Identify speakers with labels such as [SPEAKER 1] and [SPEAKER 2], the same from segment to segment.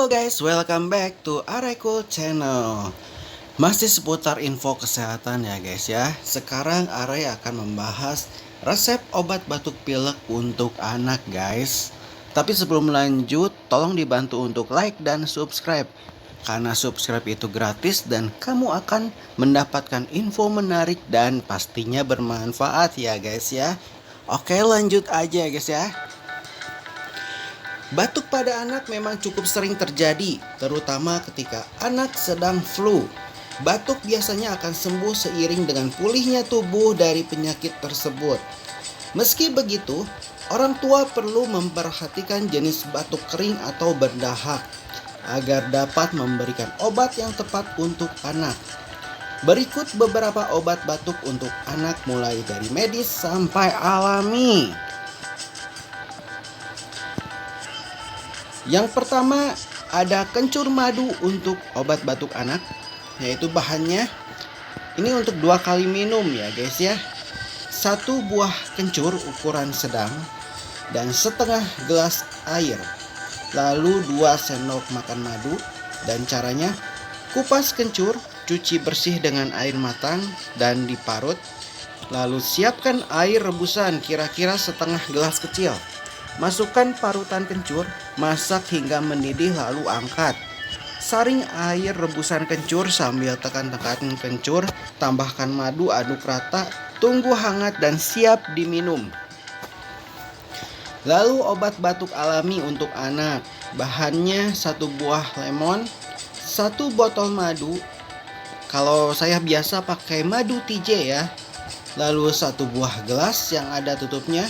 [SPEAKER 1] Halo guys, welcome back to Araiko Channel. Masih seputar info kesehatan ya guys ya. Sekarang Aray akan membahas resep obat batuk pilek untuk anak guys. Tapi sebelum lanjut, tolong dibantu untuk like dan subscribe. Karena subscribe itu gratis dan kamu akan mendapatkan info menarik dan pastinya bermanfaat ya guys ya. Oke, lanjut aja guys ya. Batuk pada anak memang cukup sering terjadi, terutama ketika anak sedang flu. Batuk biasanya akan sembuh seiring dengan pulihnya tubuh dari penyakit tersebut. Meski begitu, orang tua perlu memperhatikan jenis batuk kering atau berdahak agar dapat memberikan obat yang tepat untuk anak. Berikut beberapa obat batuk untuk anak mulai dari medis sampai alami. Yang pertama ada kencur madu untuk obat batuk anak, yaitu bahannya ini untuk 2 kali minum ya guys ya. 1 buah kencur ukuran sedang dan setengah gelas air. Lalu 2 sendok makan madu. Dan caranya, kupas kencur, cuci bersih dengan air matang dan diparut. Lalu siapkan air rebusan kira-kira setengah gelas kecil. Masukkan parutan kencur, masak hingga mendidih lalu angkat. Saring air rebusan kencur sambil tekan-tekan kencur, tambahkan madu, aduk rata, tunggu hangat dan siap diminum. Lalu obat batuk alami untuk anak. Bahannya 1 buah lemon, 1 botol madu. Kalau saya biasa pakai madu TJ ya. Lalu 1 buah gelas yang ada tutupnya.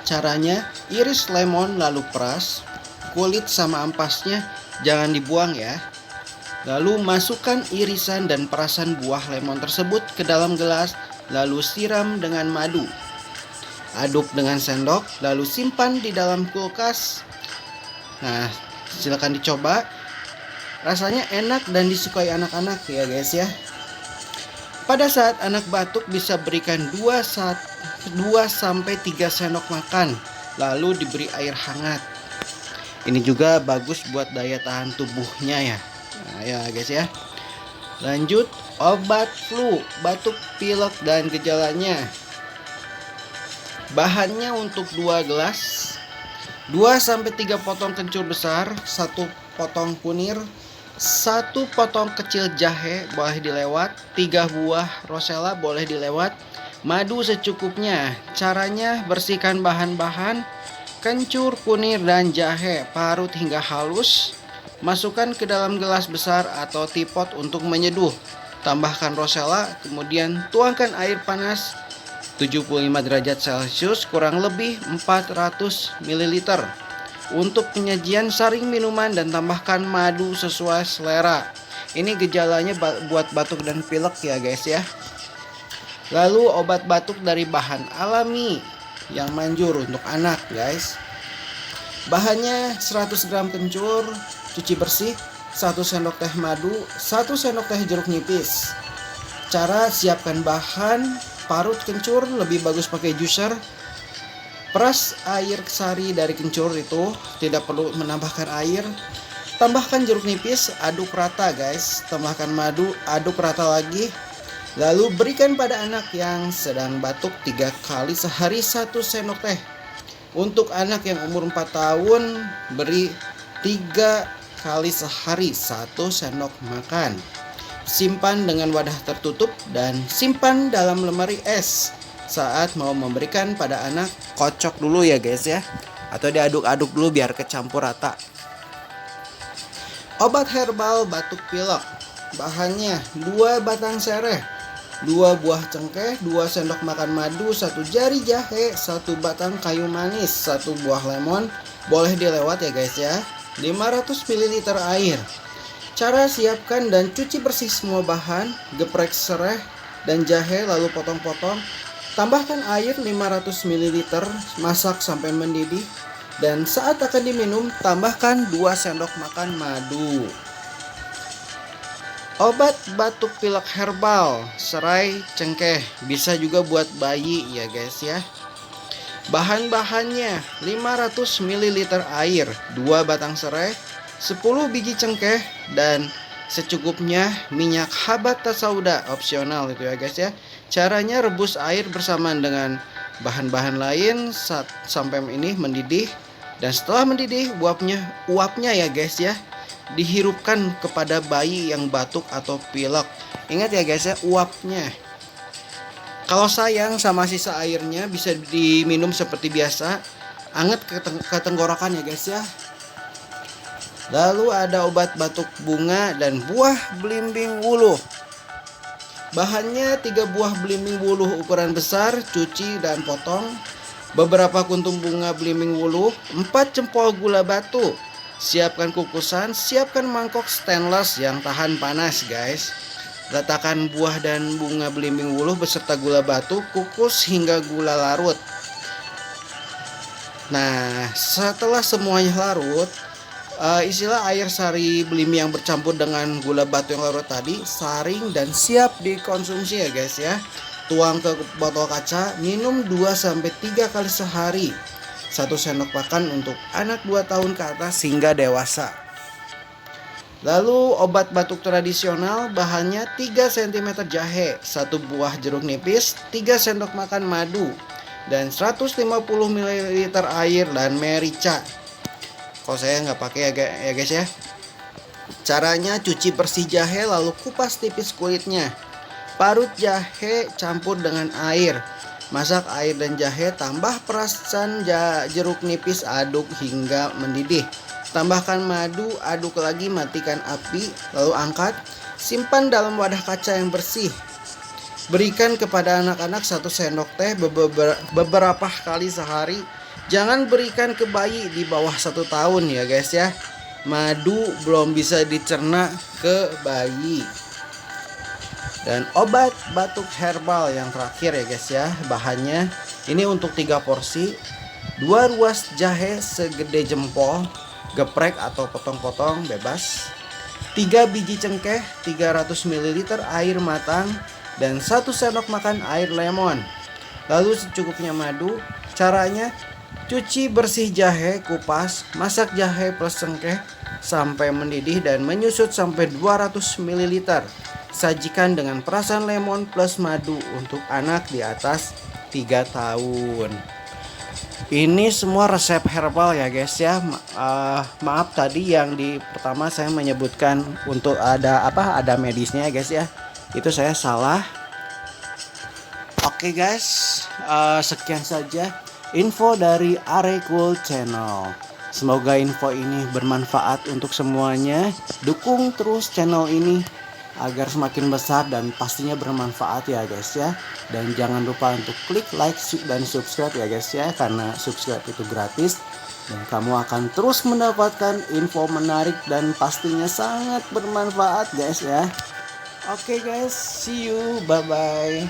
[SPEAKER 1] Caranya, iris lemon lalu peras, kulit sama ampasnya jangan dibuang ya. Lalu masukkan irisan dan perasan buah lemon tersebut ke dalam gelas, lalu siram dengan madu. Aduk dengan sendok, lalu simpan di dalam kulkas. Nah, silakan dicoba. Rasanya enak dan disukai anak-anak ya guys ya. Pada saat anak batuk bisa berikan 2-3 sendok makan, lalu diberi air hangat. Ini juga bagus buat daya tahan tubuhnya ya. Nah, ya guys ya. Lanjut, obat flu, batuk pilek dan gejalanya. Bahannya untuk 2 gelas, 2-3 potong kencur besar, 1 potong kunir, 1 potong kecil jahe boleh dilewat, 3 buah rosella boleh dilewat, madu secukupnya. Caranya, bersihkan bahan-bahan, kencur, kunir, dan jahe, parut hingga halus. Masukkan ke dalam gelas besar atau teapot untuk menyeduh. Tambahkan rosella, kemudian tuangkan air panas 75 derajat Celcius kurang lebih 400 ml. Untuk penyajian, saring minuman dan tambahkan madu sesuai selera. Ini gejalanya buat batuk dan pilek ya guys ya. Lalu obat batuk dari bahan alami yang manjur untuk anak guys. Bahannya 100 gram kencur, cuci bersih, 1 sendok teh madu, 1 sendok teh jeruk nipis. Cara siapkan bahan, parut kencur, lebih bagus pakai juicer. Peras air sari dari kencur itu, tidak perlu menambahkan air. Tambahkan jeruk nipis, aduk rata guys. Tambahkan madu, aduk rata lagi. Lalu berikan pada anak yang sedang batuk 3 kali sehari 1 sendok teh. Untuk anak yang umur 4 tahun, beri 3 kali sehari 1 sendok makan. Simpan dengan wadah tertutup dan simpan dalam lemari es. Saat mau memberikan pada anak, kocok dulu ya guys ya, atau diaduk-aduk dulu biar kecampur rata. Obat herbal batuk pilek. Bahannya 2 batang sereh, 2 buah cengkeh, 2 sendok makan madu, 1 jari jahe, 1 batang kayu manis, 1 buah lemon, boleh dilewat ya guys ya. 500 ml air. Cara siapkan dan cuci bersih semua bahan, geprek sereh dan jahe lalu potong-potong. Tambahkan air 500 ml, masak sampai mendidih. Dan saat akan diminum, tambahkan 2 sendok makan madu. Obat batuk pilek herbal, serai cengkeh, bisa juga buat bayi ya guys ya. Bahan-bahannya 500 ml air, 2 batang serai, 10 biji cengkeh, dan secukupnya minyak habata sauda, opsional itu ya guys ya. Caranya rebus air bersamaan dengan bahan-bahan lain sampai ini mendidih, dan setelah mendidih uapnya ya guys ya dihirupkan kepada bayi yang batuk atau pilek. Ingat ya guys ya, uapnya. Kalau sayang sama sisa airnya bisa diminum seperti biasa, anget ke tenggorokan ya guys ya. Lalu ada obat batuk bunga dan buah belimbing wuluh. Bahannya 3 buah belimbing wuluh ukuran besar, cuci dan potong, beberapa kuntum bunga belimbing wuluh, 4 cempol gula batu. Siapkan kukusan, siapkan mangkok stainless yang tahan panas guys. Letakkan buah dan bunga belimbing wuluh beserta gula batu, kukus hingga gula larut. Nah, setelah semuanya larut, isilah air sari belimbing yang bercampur dengan gula batu yang larut tadi, saring dan siap dikonsumsi ya guys ya. Tuang ke botol kaca, minum 2-3 kali sehari. 1 sendok makan untuk anak 2 tahun ke atas hingga dewasa. Lalu obat batuk tradisional, bahannya 3 cm jahe, 1 buah jeruk nipis, 3 sendok makan madu, dan 150 ml air dan merica. Kalau saya nggak pakai ya guys ya. Caranya cuci bersih jahe lalu kupas tipis kulitnya. Parut jahe campur dengan air. Masak air dan jahe, tambah perasan jeruk nipis, aduk hingga mendidih. Tambahkan madu, aduk lagi, matikan api, lalu angkat. Simpan dalam wadah kaca yang bersih. Berikan kepada anak-anak 1 sendok teh beberapa kali sehari. Jangan berikan ke bayi di bawah 1 tahun ya guys ya. Madu belum bisa dicerna ke bayi. Dan obat batuk herbal yang terakhir ya guys ya. Bahannya ini untuk 3 porsi. 2 ruas jahe segede jempol, geprek atau potong-potong bebas. 3 biji cengkeh, 300 ml air matang, dan 1 sendok makan air lemon. Lalu secukupnya madu. Caranya cuci bersih jahe, kupas, masak jahe plus cengkeh sampai mendidih dan menyusut sampai 200 ml. Sajikan dengan perasan lemon plus madu untuk anak di atas 3 tahun. Ini semua resep herbal ya guys ya. Maaf tadi yang di pertama saya menyebutkan untuk ada medisnya ya guys ya. Itu saya salah. Oke guys, sekian saja info dari Arekul Channel. Semoga info ini bermanfaat untuk semuanya. Dukung terus channel ini agar semakin besar dan pastinya bermanfaat ya guys ya. Dan jangan lupa untuk klik like dan subscribe ya guys ya, karena subscribe itu gratis dan kamu akan terus mendapatkan info menarik dan pastinya sangat bermanfaat guys ya. Oke guys, see you, bye bye.